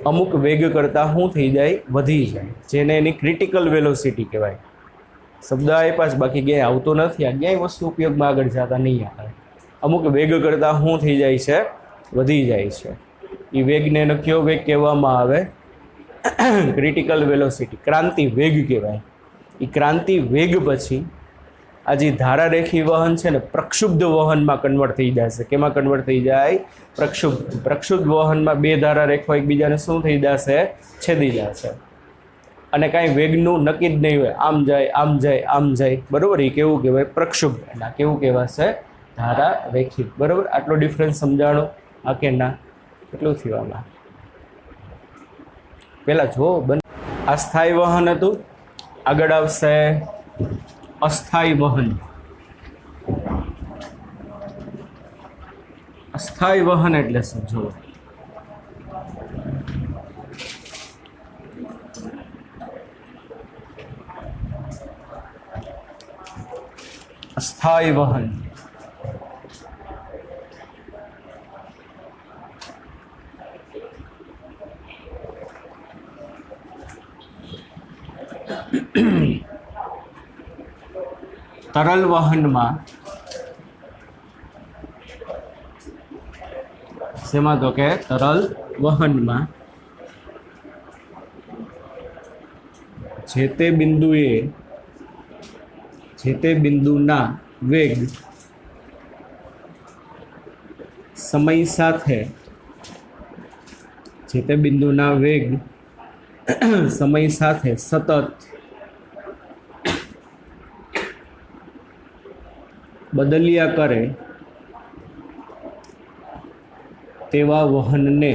અમુક વેગ કરતાં શું થઈ જાય? વધી જાય, જેને એની ક્રિટિકલ વેલોસિટી કહેવાય. શબ્દ આપ્યા જ, બાકી ક્યાંય આવતો નથી. આ ક્યાંય વસ્તુ ઉપયોગમાં આગળ જતા નહીં આવે. અમુક વેગ કરતાં શું થઈ જાય છે? વધી જાય છે. એ વેગને કયો વેગ કહેવામાં આવે? ક્રિટિકલ વેલોસિટી, ક્રાંતિ વેગ કહેવાય. એ ક્રાંતિ વેગ પછી આ જે ધારારેખી વહન છે ને પ્રક્ષુબ્ધ વહનમાં કન્વર્ટ થઈ જશે. કેમાં કન્વર્ટ થઈ જાય? પ્રક્ષુબ્ધ. પ્રક્ષુબ્ધ વહનમાં બે ધારારેખો એકબીજાને શું થઈ જશે? છેદી જશે. અને કાંઈ વેગનું નક્કી જ નહીં હોય, આમ જાય આમ જાય આમ જાય, બરાબર. એ કેવું કહેવાય? પ્રક્ષુબ્ધ. ના કેવું કહેવાશે? ધારારેખી. બરાબર. આટલો ડિફરન્સ સમજાણો આ કે ના? કેટલું થયું આમાં? પહેલાં જો અસ્થાયી વહન હતું, આગળ આવશે અસ્થાયી વહન. અસ્થાયી વહન એટલે શું? જુઓ, અસ્થાયી વહન તરલ વહનમાં શેમાં? તો કે તરલ વહનમાં જે તે બિંદુના વેગ સમય સાથે સતત બદલ્યા કરે તેવા વહનને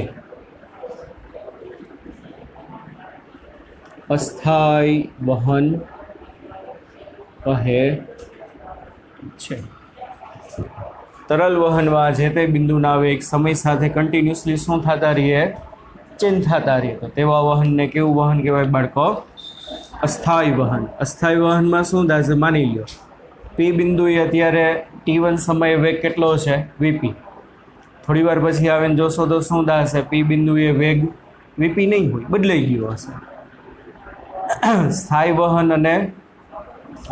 અસ્થાયી વહન કહે છે. તરલ વહનમાં જે તે બિંદુના વેગ સમય સાથે કન્ટિન્યુઅસલી શું થતા રહીએ? ચેન્જ થતા રહીએ. તો તેવા વહનને કેવું વહન કહેવાય બાળકો? અસ્થાયી વહન. અસ્થાયી વહનમાં શું થશે? માની લો પી બિંદુએ અત્યારે T1 સમયે વેગ કેટલો છે? વીપી. થોડી વાર પછી આવીને જોશો તો શું થશે? પી બિંદુએ વેગ વીપી નહીં હોય, બદલાઈ ગયો હશે. સ્થાયી વહન અને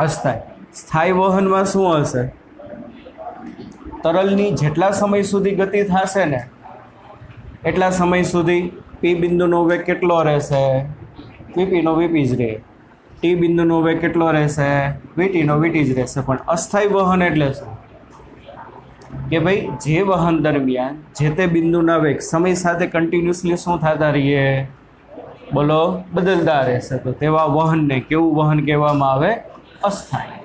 અસ્થાયી. સ્થાયી વહનમાં શું હશે? તરલની જેટલા સમય સુધી ગતિ થશે ને એટલા સમય સુધી પી બિંદુનો વેગ કેટલો રહેશે? વીપીનો વીપી જ રહે. ટી બિંદુનો વેગ કેટલો રહેશે? વીટીનો વીટી જ રહેશે. પણ અસ્થાયી વહન એટલે શું? કે ભાઈ જે વહન દરમિયાન જે તે બિંદુના વેગ સમય સાથે કન્ટિન્યુઅસલી શું થતા રહીએ? બોલો, બદલતા રહેશે. તો તેવા વહનને કેવું વહન કહેવામાં આવે? અસ્થાયી.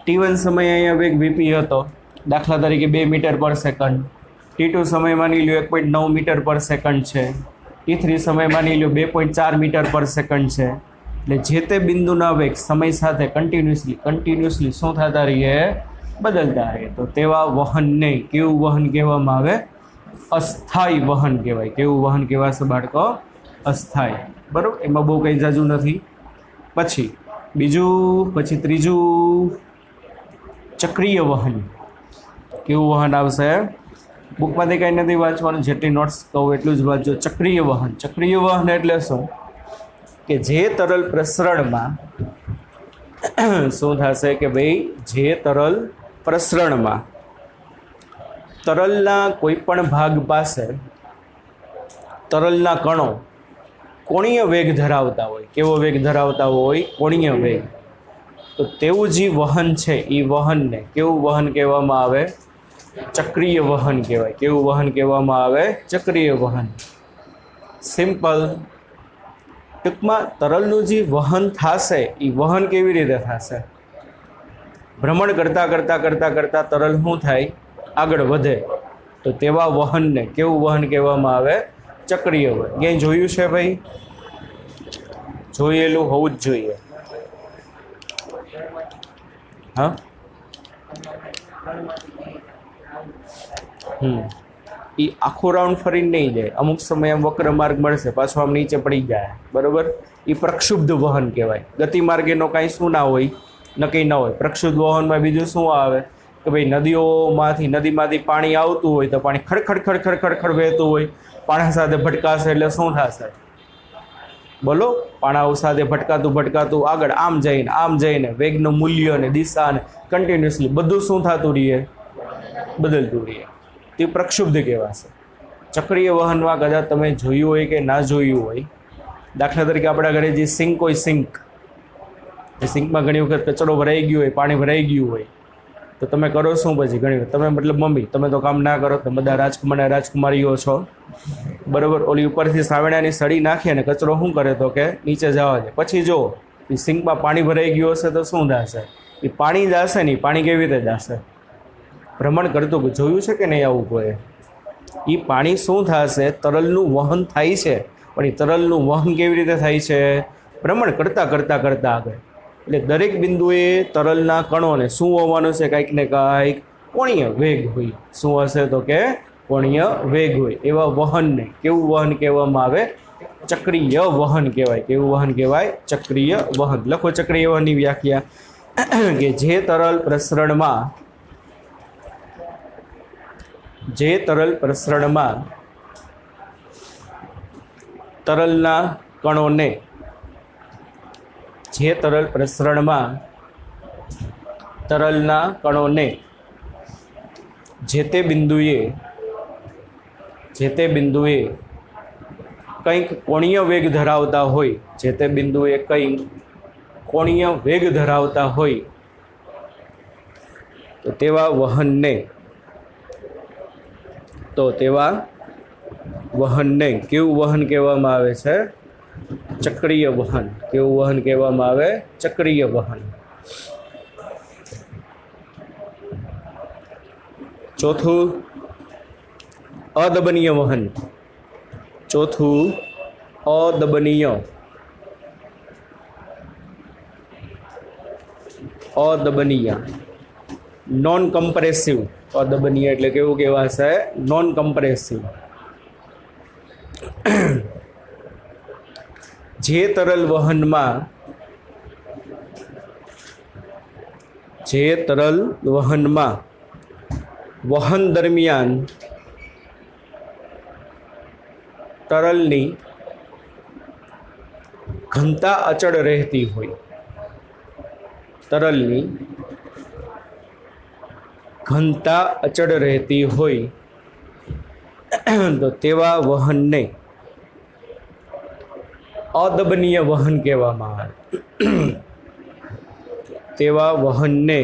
T1 સમયે અહીંયા વેગ વીપી હતો, દાખલા તરીકે 2 મીટર પર સેકન્ડ. T2 સમય માની લો 1.9 મીટર પર સેકન્ડ છે. T3 સમય માની લો 2.4 મીટર પર સેકન્ડ છે. એટલે જે તે બિંદુના વેગ સમય સાથે કન્ટિન્યુઅસલી શું થતા રહીએ? બદલતા રહે. તો તેવા વહનને કેવું વહન કહેવામાં આવે? અસ્થાયી વહન કહેવાય. કેવું વહન કહેવાશે બાળકો? અસ્થાયી. બરાબર. એમાં બહુ કંઈ જાજુ નથી. પછી ત્રીજું ચક્રીય વહન. કેવું વહન આવશે? બુકમાંથી કંઈ નથી વાંચવાનું, જેટલી નોટ્સ કહું એટલું જ વાંચજો. ચક્રીય વહન. ચક્રીય વહન એટલે શું? કે જે તરલ પ્રસરણમાં શું થશે? કે ભાઈ જે તરલ પ્રસરણમાં તરલના કોઈ પણ ભાગ પાસે તરલના કણો કોણીય વેગ ધરાવતા હોય. કેવો વેગ ધરાવતા હોય? કોણીય વેગ. તો તેવું જે વહન છે એ વહનને કેવું વહન કહેવામાં આવે? ચક્રીય વહન કહેવાય. કેવું વહન કહેવામાં આવે? ચક્રીય વહન. સિમ્પલ. ટૂંકમાં તરલનું જે વહન થશે એ વહન કેવી રીતે થશે? ભ્રમણ કરતાં કરતાં કરતાં કરતાં તરલ શું થાય? આગળ વધે. તો તેવા વહનને કેવું વહન કહેવામાં આવે? ચક્રીય વહન. ક્યાંય જોયું છે ભાઈ? જોયેલું હોવું જ જોઈએ. હા, એ આખો રાઉન્ડ ફરીને નહીં જાય. અમુક સમય આમ વક્ર માર્ગ મળશે, પાછો આમ નીચે પડી જાય. બરોબર? એ પ્રક્ષુબ્ધ વહન કહેવાય. ગતિ માર્ગ એનો કાંઈ શું ના હોય? નક્કી ન હોય. પ્રક્ષુબ્ધ વહનમાં બીજું શું આવે કે ભાઈ નદીમાંથી પાણી આવતું હોય તો પાણી ખડખડ ખડખડ ખડખડ વહેતું હોય. પાણા સાથે ભટકાશે એટલે શું થશે? બોલો. પાણાઓ સાથે ભટકાતું આગળ આમ જઈને વેગનું મૂલ્ય અને દિશા અને કન્ટિન્યુઅસલી બધું શું થતું રહીએ? બદલતું રહીએ. તે પ્રક્ષુબ્ધ કહેવાશે. ચક્રીય વહનમાં કદાચ તમે જોયું હોય કે ના જોયું હોય, દાખલા તરીકે આપણા ઘરે જે સિંક હોય, એ સિંકમાં ઘણી વખત કચરો ભરાઈ ગયો હોય, પાણી ભરાઈ ગયું હોય, તો તમે કરો શું પછી? ઘણી વખત તમે મતલબ મમ્મી, તમે તો કામ ના કરો, તમે બધા રાજકુમાર રાજકુમારીઓ છો, બરાબર? ઓલી ઉપરથી સાવેણાની સળી નાખી અને કચરો શું કરે તો કે નીચે જવા દે. પછી જો એ સિંકમાં પાણી ભરાઈ ગયું હશે તો શું થશે? એ પાણી જશે નહીં. પાણી કેવી રીતે જશે? ભ્રમણ કરતું. જોયું છે કે નહીં આવું કોઈ? એ પાણી શું થશે? તરલનું વહન થાય છે, પણ એ તરલનું વહન કેવી રીતે થાય છે? ભ્રમણ કરતાં આગળ. એટલે દરેક બિંદુએ તરલના કણોને શું હોવાનું છે? કાંઈક ને કાંઈક કોણીય વેગ હોય. શું હશે તો કે કોણીય વેગ હોય. એવા વહનને કેવું વહન કહેવામાં આવે? ચક્રીય વહન કહેવાય. કેવું વહન કહેવાય? ચક્રીય વહન. લખો ચક્રીય વહનની વ્યાખ્યા કે જે તરલ પ્રસરણમાં તરલના કણોને જે તે બિંદુએ કંઈક કોણીય વેગ ધરાવતા હોય, તો તેવા વહનને કેવું વહન કહેવામાં આવે છે? ચક્રીય વહન. કેવું વહન કહેવામાં આવે? ચક્રીય વહન. ચોથું, અદબનીય વહન. અદબનીય નોન કમ્પ્રેસિવ. અદબનીય એટલે કેવું કહેવાશે? Non compressive. જે તરલ વહનમાં વહન દરમિયાન તરલની ઘનતા અચળ રહેતી હોય, તો તેવા વહનને અદબનીય વહન કહેવામાં આવે. તેવા વહનને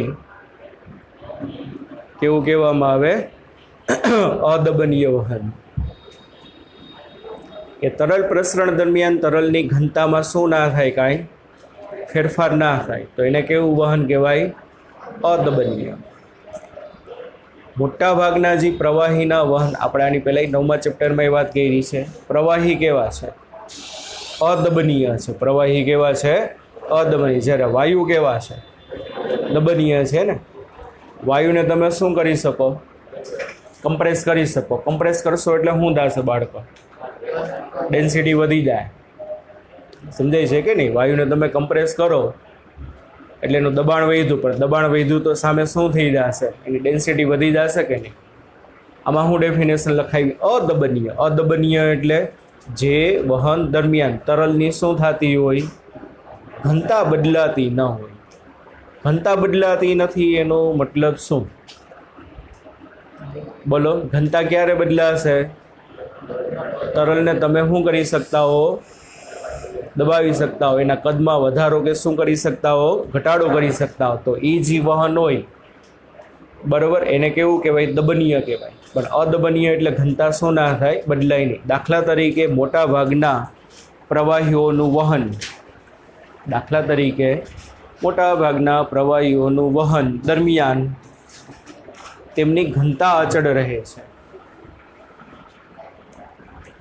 કેવું કહેવામાં આવે? અદબનીય વહન. કે તરલ પ્રસરણ દરમિયાન તરલની ઘનતામાં શું ના થાય? કાંઈ ફેરફાર ના થાય. તો એને કેવું વહન કહેવાય? અદબનીય. મોટા ભાગના જે પ્રવાહીના વહન, આપણે આની પહેલાં 9મા ચેપ્ટરમાં એ વાત કરી છે. પ્રવાહી કેવા છે? અદબનીય છે. પ્રવાહી કેવા છે? અદબનીય. જ્યારે વાયુ કેવા છે? દબનીય છે ને. વાયુને તમે શું કરી શકો? કમ્પ્રેસ કરી શકો. કમ્પ્રેસ કરશો એટલે શું થશે બાળકો? ડેન્સિટી વધી જાય. સમજાય છે કે નહીં? વાયુને તમે કમ્પ્રેસ કરો એટલે એનું દબાણ વધ્યું, પણ દબાણ વધ્યું તો સામે શું થઈ જશે? એની ડેન્સિટી વધી જશે કે નહીં? આમાં હું ડેફિનેશન લખાવી? અદબનીય. અદબનીય એટલે જે વહન દરમિયાન તરલની શું થતી હોય? ઘનતા બદલાતી ન હોય. ઘનતા બદલાતી નથી એનો મતલબ શું? બોલો. ઘનતા ક્યારે બદલાશે? તરલને તમે શું કરી શકતા હો? દબાવી શકતા હો, એના કદમાં વધારો કે શું કરી શકતા હો, ઘટાડો કરી શકતા હો, તો એ જે વહન હોય બરોબર એને કેવું કહેવાય? દબનીય કહેવાય. પણ અદબનીય એટલે ઘનતા શું ના થાય? બદલાય નહીં. દાખલા તરીકે મોટા ભાગના પ્રવાહીઓનું વહન, દાખલા તરીકે મોટા ભાગના પ્રવાહીઓનું વહન દરમિયાન તેમની ઘનતા અચળ રહે છે.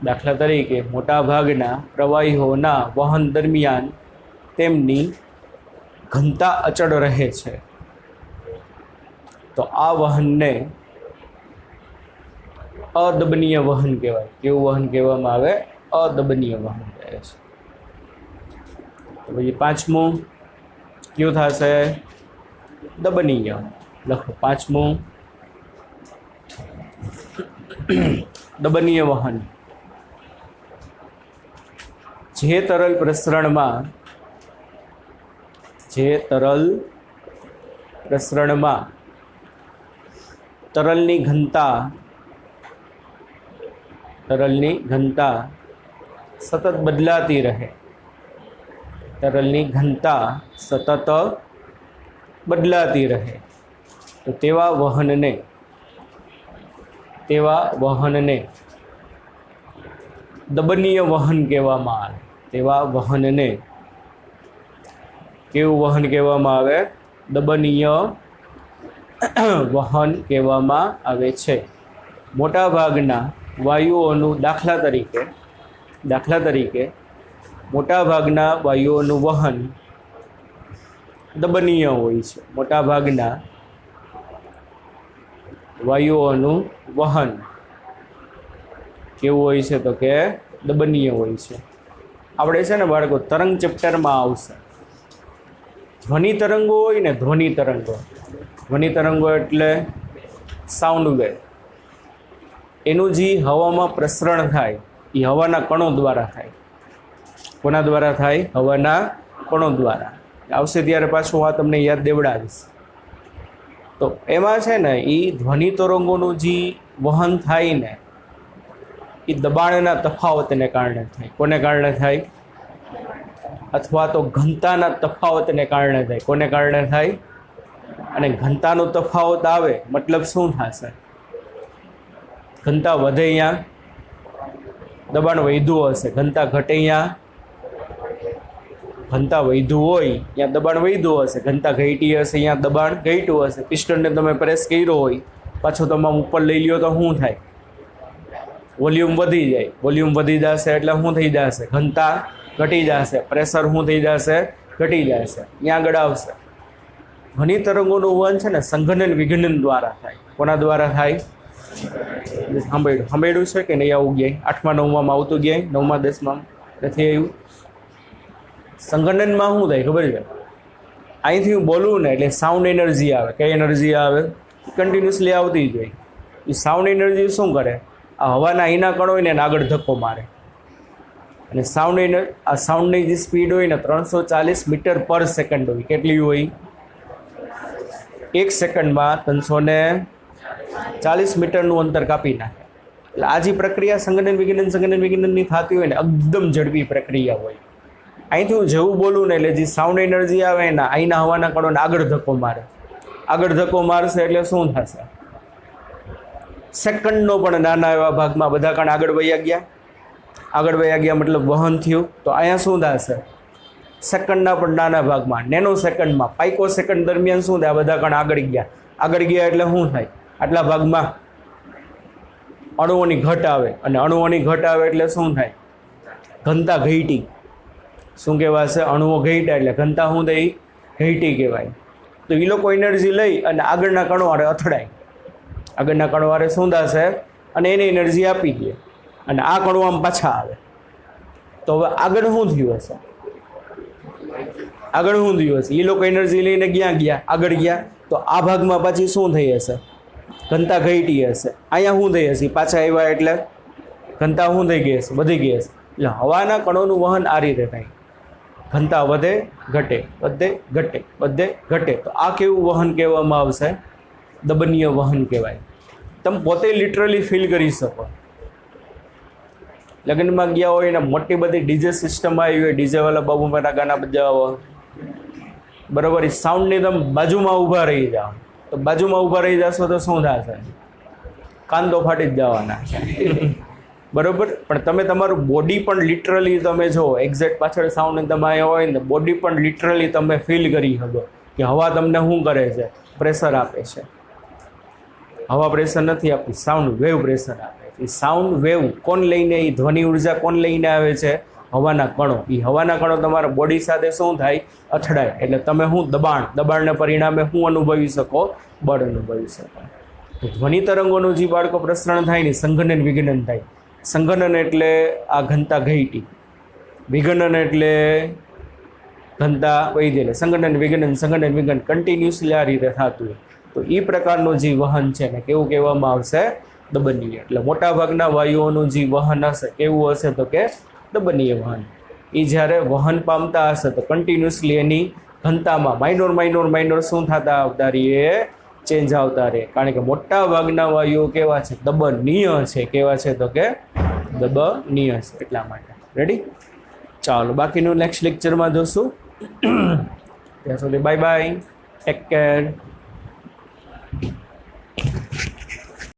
દાખલા તરીકે મોટા ભાગના પ્રવાહીઓના વહન દરમિયાન તેમની ઘનતા અચળ રહે છે. તો આ વહનને અદબનીય વહન કહેવાય. કેવું વહન કહેવામાં આવે? અદબનીય વહન કહે છે. તો પછી પાંચમું કયું થશે? દબનીય. લખો પાંચમું દબનીય વહન. જે તરલ પ્રસરણમાં તરલની ઘનતા સતત બદલાતી રહે, તરલની ઘનતા સતત બદલાતી રહે, તો તેવા વહનને દબનીય વહન કહેવામાં આવે. તેવા વહનને કેવું વહન કહેવામાં આવે? દબનીય વહન કહેવામાં આવે છે. મોટા ભાગના વાયુઓનું દાખલા તરીકે મોટા ભાગના વાયુઓનું વહન દબનીય હોય છે. મોટા ભાગના વાયુઓનું વહન કેવું હોય છે? તો કે દબનીય હોય છે. આપણે છે ને બાળકો તરંગ ચેપ્ટરમાં આવશે. ધ્વનિ તરંગો હોય ને, ધ્વનિ તરંગો એટલે સાઉન્ડ વેવ. એનું જે હવામાં પ્રસરણ થાય એ હવાના કણો દ્વારા થાય. કોના દ્વારા થાય? હવાના કણો દ્વારા. આવશે ત્યારે પાછું આ તમને યાદ દેવડાવીશ. તો એમાં છે ને એ ધ્વનિ તરંગોનું જે વહન થાય ને એ દબાણના તફાવતને કારણે થાય. કોને કારણે થાય? અથવા તો ઘનતાના તફાવતને કારણે થાય. કોને કારણે થાય? અને ઘનતાનો તફાવત આવે મતલબ શું થશે? ઘનતા વધે અહીંયા દબાણ વધ્યું હશે, ઘનતા ઘટે અહીંયા ઘનતા વધ્યું હોય ત્યાં દબાણ વધ્યું હશે, ઘનતા ઘટી હશે અહીંયા દબાણ ઘટ્યું હશે. પિસ્ટનને તમે પ્રેસ કર્યો હોય પાછો તમામ ઉપર લઈ લ્યો તો શું થાય? વોલ્યુમ વધી જાય. વોલ્યુમ વધી જશે એટલે શું થઈ જશે? ઘનતા ઘટી જશે. પ્રેશર શું થઈ જશે? ઘટી જશે. ત્યાં આગળ આવશે. ધ્વનિ તરંગોનું વહન છે ને સંઘનન વિઘનન દ્વારા થાય. કોના દ્વારા થાય? સાંભળ્યું છે કે નહીં? આવું ગયા 8મા 9માં આવતું ગયા, 9મા 10માં નથી આવ્યું. સંઘનનમાં શું થાય ખબર છે? અહીંથી હું બોલું ને એટલે સાઉન્ડ એનર્જી આવે. કઈ એનર્જી આવે? કન્ટિન્યુઅસલી આવતી જ હોય. એ સાઉન્ડ એનર્જી શું કરે? આ હવાના અહીંના કણો હોય ને એને આગળ ધક્કો મારે. અને આ સાઉન્ડની જે સ્પીડ હોય ને 340 મીટર પર સેકન્ડ હોય. કેટલી હોય? 1 સેકન્ડમાં 340 મીટરનું અંતર કાપી નાખે. એટલે આ જે પ્રક્રિયા સંઘનન વિઘનનની થતી હોય ને એકદમ ઝડપી પ્રક્રિયા હોય. અહીંથી હું જેવું બોલું ને એટલે જે સાઉન્ડ એનર્જી આવે ને અહીંના હવાના કણોને આગળ ધક્કો મારે. આગળ ધક્કો મારશે એટલે શું થશે? સેકન્ડનો પણ નાના એવા ભાગમાં બધા કણ આગળ વયા ગયા મતલબ વહન થયું. તો અહીંયા શું થશે? સેકન્ડના પણ નાના ભાગમાં, નેનો સેકન્ડમાં, પાઇકો સેકન્ડ દરમિયાન શું થાય? બધા કણ આગળ ગયા એટલે શું થાય? આટલા ભાગમાં અણુઓની ઘટ આવે. અને અણુઓની ઘટ આવે એટલે શું થાય? ઘનતા ઘટી. શું કહેવાશે? અણુઓ ઘટ્યા એટલે ઘનતા શું થઈ? ઘટી કહેવાય. તો એ લોકો એનર્જી લઈ અને આગળના કણો વાળે અથડાય. આગળના કણો વાળે શું થશે? અને એને એનર્જી આપી દે અને આ કણો આમ પાછા આવે. તો હવે આગળ શું થયું હશે? એ લોકો એનર્જી લઈને આગળ ગયા તો આ ભાગમાં પાછી શું થઈ હશે? ઘનતા ઘટી હશે. અહીંયા શું થઈ હશે? પાછા આવ્યા એટલે ઘનતા શું થઈ ગઈ હશે? વધી ગઈ હશે. એટલે હવાના કણોનું વહન આ રીતે થાય. ઘનતા વધે ઘટે, વધે ઘટે, વધે ઘટે. તો આ કેવું વહન કહેવામાં આવશે? દબનીય વહન કહેવાય. તમે પોતે લિટરલી ફીલ કરી શકો. લગ્નમાં ગયા હોય ને મોટી બધી ડીજે સિસ્ટમ આવી હોય, ડીજે વાળા બાબુ મારા ગાના બજાવો, બરાબર, એ સાઉન્ડની તમે બાજુમાં ઊભા રહી જાઓ, તો બાજુમાં ઊભા રહી જશો તો શું થશે? કાન તો ફાટી જ જવાના છે. બરોબર. પણ તમે તમારું બોડી પણ લિટરલી તમે જો એક્ઝેક્ટ પાછળ સાઉન્ડ તમે આવ્યા હોય ને, બોડી પણ લિટરલી તમે ફીલ કરી શકો કે હવા તમને શું કરે છે? પ્રેશર આપે છે. હવા પ્રેશર નથી આપતી, સાઉન્ડ વેવ પ્રેશર આપે છે. એ સાઉન્ડ વેવ કોણ લઈને, એ ધ્વનિ ઉર્જા કોણ લઈને આવે છે? હવાના કણો. એ હવાના કણો તમારા બોડી સાથે શું થાય? અથડાય. એટલે તમે શું દબાણને પરિણામે શું અનુભવી શકો? બળ અનુભવી શકો. ધ્વનિ તરંગોનું જે બાળકો પ્રસરણ થાય ને, સંઘનન વિઘનન થાય. સંઘનન એટલે આ ઘનતા ઘટી, વિઘનન એટલે ઘનતા વહી જાય. સંઘનન વિઘનન કન્ટિન્યુઅસલી આ રીતે થતું હોય. તો એ પ્રકારનું જે વહન છે ને કેવું કહેવામાં આવશે? દબનીય. એટલે મોટાભાગના વાયુઓનું જે વહન હશે કેવું હશે? તો કે દબનીય વહન. એ જ્યારે વહન પામતા હશે તો કન્ટિન્યુઅસલી એની ઘનતામાં માઇનોર શું થતા આવતા રહીએ? ચેન્જ આવતા રહે. કારણ કે મોટા ભાગના વાયુઓ કેવા છે? દબનીય છે. કેવા છે? તો કે દબનીય છે. એટલા માટે. રેડી? ચાલો, બાકીનું નેક્સ્ટ લેક્ચરમાં જોશું. ત્યાં સુધી બાય બાય, ટેક કેર.